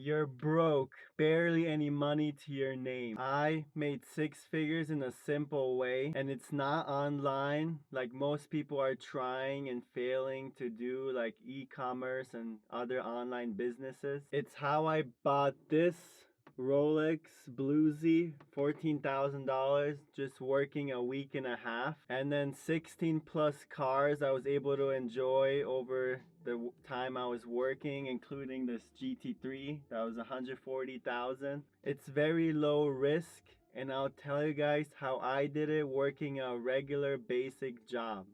You're broke, barely any money to your name. I made 6 figures in a simple way, and it's not online like most people are trying and failing to do, like e-commerce and other online businesses. It's how I bought this Rolex Bluesy, $14,000, just working a week and a half, and then 16 plus cars I was able to enjoy over the time I was working, including this GT3 that was 140,000. It's very low risk, and I'll tell you guys how I did it working a regular basic job.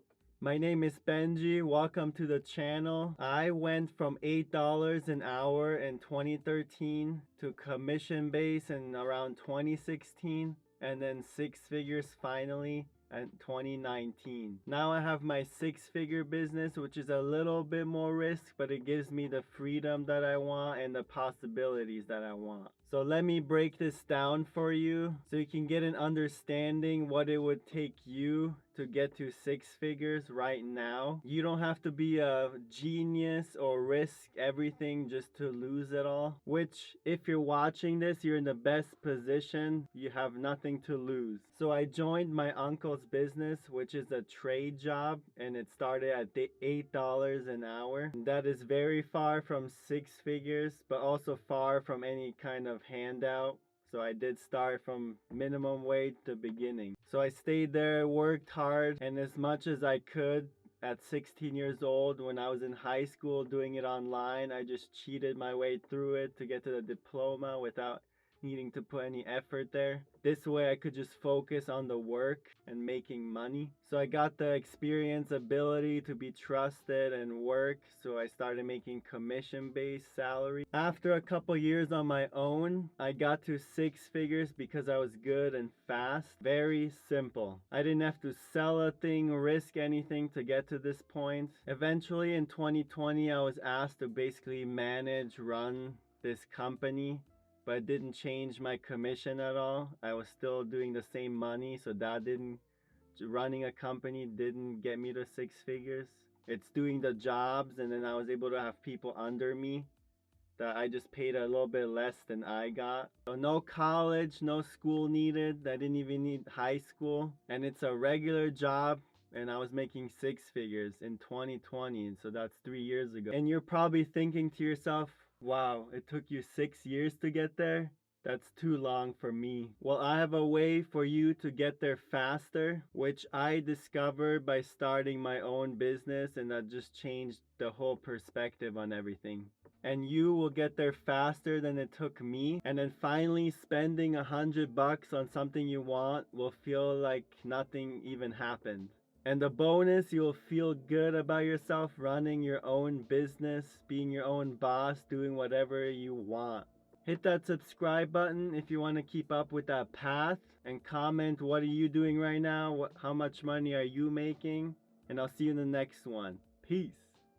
My name is Benji. Welcome to the channel. I went from $8 an hour in 2013 to commission base in around 2016, and then 6 figures finally in 2019. Now I have my 6-figure business, which is a little bit more risk, but it gives me the freedom that I want and the possibilities that I want. So let me break this down for you so you can get an understanding what it would take you to get to 6 figures right now. You don't have to be a genius or risk everything just to lose it all, which if you're watching this, you're in the best position. You have nothing to lose. So I joined my uncle's business, which is a trade job, and it started at $8 an hour. That is very far from 6 figures, but also far from any kind of handout. So I did start from minimum wage to beginning. So I stayed there, worked hard, and as much as I could at 16 years old when I was in high school doing it online, I just cheated my way through it to get to the diploma without needing to put any effort there. This way I could just focus on the work and making money. So I got the experience, ability to be trusted and work, so I started making commission-based salary. After a couple years on my own, I got to 6 figures because I was good and fast. Very simple. I didn't have to sell a thing, risk anything to get to this point. Eventually in 2020, I was asked to basically manage, run this company, but it didn't change my commission at all. I was still doing the same money, so running a company didn't get me to 6 figures. It's doing the jobs, and then I was able to have people under me that I just paid a little bit less than I got. So no college, no school needed. I didn't even need high school, and it's a regular job. And I was making 6 figures in 2020, so that's 3 years ago. And you're probably thinking to yourself, wow, it took you 6 years to get there? That's too long for me. Well, I have a way for you to get there faster, which I discovered by starting my own business, and that just changed the whole perspective on everything. And you will get there faster than it took me. And then finally spending $100 on something you want will feel like nothing even happened. And the bonus, you'll feel good about yourself running your own business, being your own boss, doing whatever you want. Hit that subscribe button if you want to keep up with that path, and comment what are you doing right now, how much money are you making, and I'll see you in the next one. Peace.